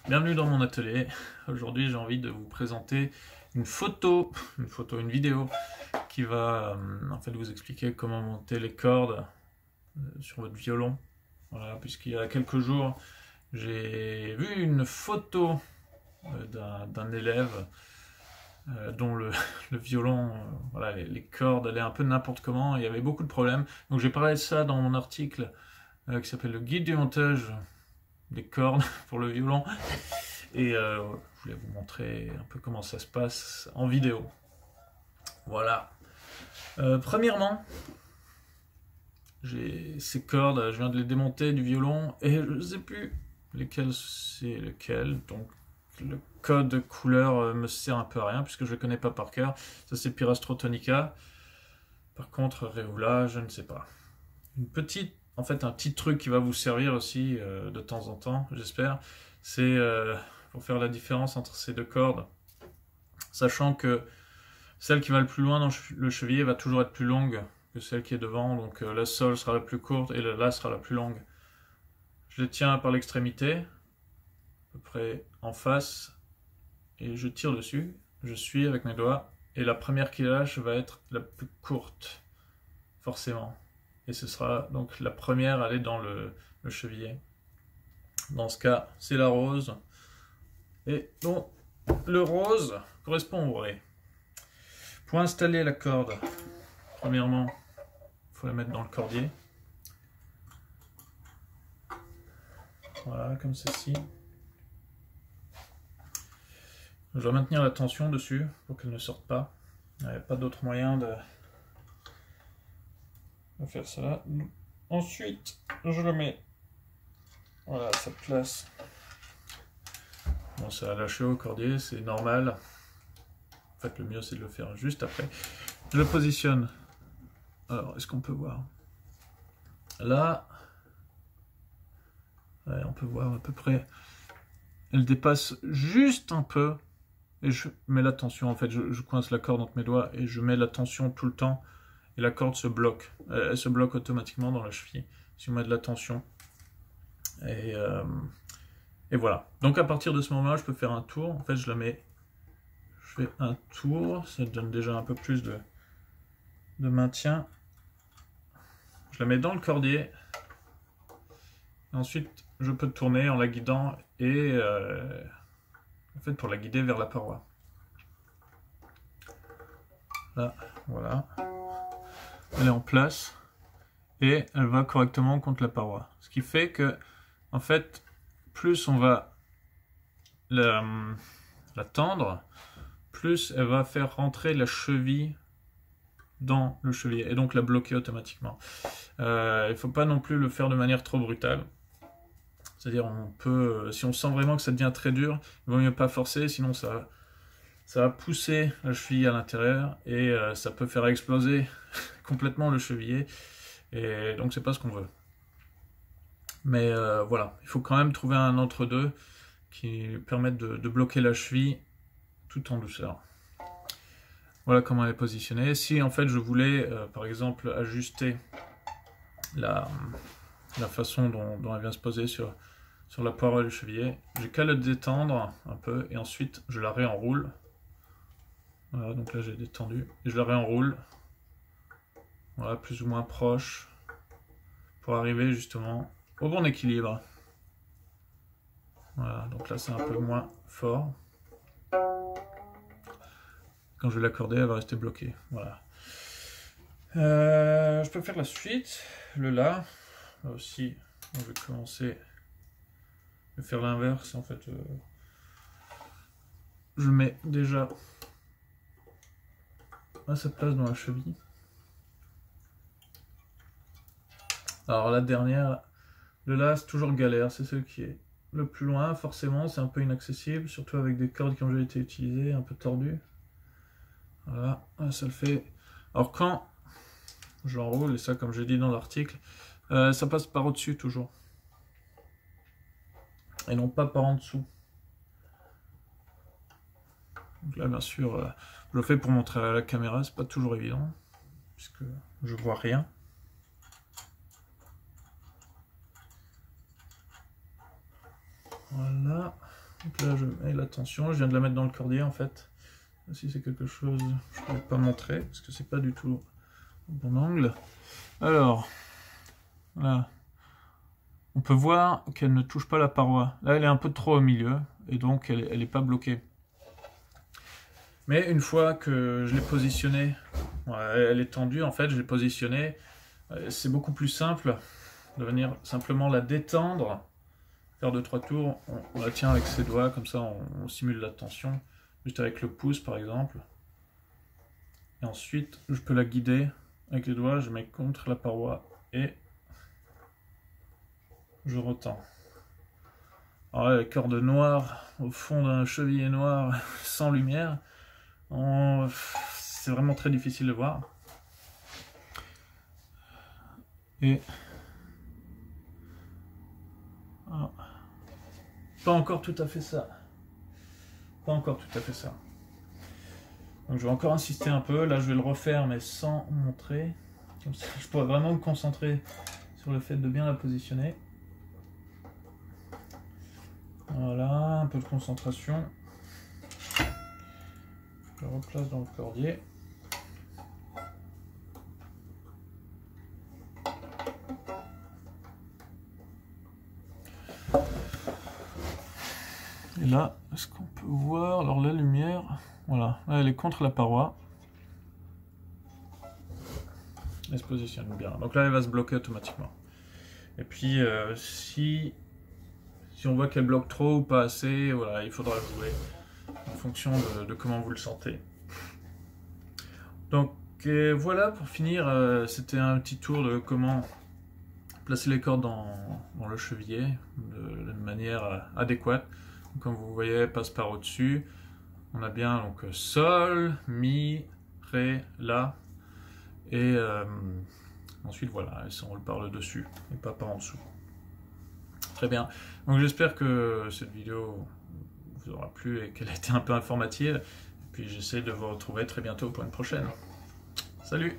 Bienvenue dans mon atelier. Aujourd'hui, j'ai envie de vous présenter une vidéo qui va en fait vous expliquer comment monter les cordes sur votre violon. Voilà, puisqu'il y a quelques jours, j'ai vu une photo d'un élève dont le violon, voilà, les cordes allaient un peu n'importe comment, et il y avait beaucoup de problèmes. Donc j'ai parlé de ça dans mon article qui s'appelle le guide du montage des cordes pour le violon. Et je voulais vous montrer un peu comment ça se passe en vidéo. Voilà. Premièrement, j'ai ces cordes, je viens de les démonter du violon et je ne sais plus lesquelles c'est lequel. Donc le code couleur me sert un peu à rien puisque je ne le connais pas par cœur. Ça c'est Pirastro-Tonica. Par contre, Reoula, je ne sais pas. Un petit truc qui va vous servir aussi de temps en temps, j'espère, c'est pour faire la différence entre ces deux cordes, sachant que celle qui va le plus loin dans le cheviller va toujours être plus longue que celle qui est devant, donc la sol sera la plus courte et la sera la plus longue. Je les tiens par l'extrémité, à peu près en face, et je tire dessus, je suis avec mes doigts, et la première qui lâche va être la plus courte, forcément. Et ce sera donc la première à aller dans le chevillet. Dans ce cas, c'est la rose. Et donc, le rose correspond au ré. Pour installer la corde, premièrement, il faut la mettre dans le cordier. Voilà, comme ceci. Je dois maintenir la tension dessus pour qu'elle ne sorte pas. Il n'y a pas d'autre moyen de faire ça. Ensuite, je le mets voilà, à sa place. Bon, ça a lâché au cordier, c'est normal. En fait, le mieux, c'est de le faire juste après. Je le positionne. Alors, est-ce qu'on peut voir? Là, ouais, on peut voir à peu près. Elle dépasse juste un peu. Et je mets la tension. En fait, je coince la corde entre mes doigts et je mets la tension tout le temps. Et la corde se bloque. Elle se bloque automatiquement dans la cheville si on met de la tension. Et voilà. Donc à partir de ce moment-là, je peux faire un tour. En fait, je fais un tour. Ça donne déjà un peu plus de maintien. Je la mets dans le cordier. Et ensuite, je peux tourner en la guidant et en fait pour la guider vers la paroi. Là, voilà. Elle est en place et elle va correctement contre la paroi. Ce qui fait que, en fait, plus on va la tendre, plus elle va faire rentrer la cheville dans le chevillet et donc la bloquer automatiquement. Il ne faut pas non plus le faire de manière trop brutale. C'est-à-dire, si on sent vraiment que ça devient très dur, il vaut mieux pas forcer, sinon ça va pousser la cheville à l'intérieur et ça peut faire exploser complètement le chevillet. Et donc, c'est pas ce qu'on veut. Mais voilà, il faut quand même trouver un entre-deux qui permette de bloquer la cheville tout en douceur. Voilà comment elle est positionnée. Si en fait je voulais, par exemple, ajuster la façon dont elle vient se poser sur la paroi du chevillet, j'ai qu'à le détendre un peu et ensuite je la réenroule. Voilà, donc là j'ai détendu et je la réenroule. Voilà, plus ou moins proche pour arriver justement au bon équilibre. Voilà, donc là c'est un peu moins fort. Quand je vais l'accorder, elle va rester bloquée. Voilà. Je peux faire la suite, le La. Là aussi, je vais commencer à faire l'inverse. En fait, je mets déjà à sa place dans la cheville. Alors la dernière, le La, c'est toujours galère. C'est celle qui est le plus loin. Forcément, c'est un peu inaccessible, surtout avec des cordes qui ont déjà été utilisées, un peu tordues. Voilà, ça le fait. Alors quand j'enroule, et ça comme j'ai dit dans l'article, ça passe par au-dessus toujours. Et non pas par en dessous. Donc là bien sûr, je le fais pour montrer à la caméra, c'est pas toujours évident, puisque je vois rien. Voilà. Donc là je mets la tension, je viens de la mettre dans le cordier en fait. Si c'est quelque chose que je ne pourrais pas montrer, parce que c'est pas du tout au bon angle. Alors, là, on peut voir qu'elle ne touche pas la paroi. Là elle est un peu trop au milieu, et donc elle n'est pas bloquée. Mais une fois que je l'ai positionnée, elle est tendue en fait, je l'ai positionnée, c'est beaucoup plus simple de venir simplement la détendre, faire 2-3 tours, on la tient avec ses doigts, comme ça on simule la tension, juste avec le pouce par exemple. Et ensuite je peux la guider avec les doigts, je mets contre la paroi et je retends. Alors là, les cordes noires au fond d'un chevillet noir sans lumière, c'est vraiment très difficile de voir. Et pas encore tout à fait ça. Pas encore tout à fait ça. Donc je vais encore insister un peu. Là je vais le refaire mais sans montrer. Comme ça je pourrais vraiment me concentrer sur le fait de bien la positionner. Voilà, un peu de concentration. Je le replace dans le cordier. Et là, est-ce qu'on peut voir? Alors la lumière, voilà, là, elle est contre la paroi. Elle se positionne bien. Donc là, elle va se bloquer automatiquement. Et puis, si on voit qu'elle bloque trop ou pas assez, voilà, il faudra jouer en fonction de comment vous le sentez. Donc voilà, pour finir, c'était un petit tour de comment placer les cordes dans le chevillet de manière adéquate. Comme vous voyez, elle passe par au-dessus. On a bien donc Sol, Mi, Ré, La. Et ensuite, voilà, elle s'enroule par le dessus et pas par en dessous. Très bien. Donc j'espère que cette vidéo vous aura plu et qu'elle a été un peu informative. Et puis j'essaie de vous retrouver très bientôt pour une prochaine. Salut!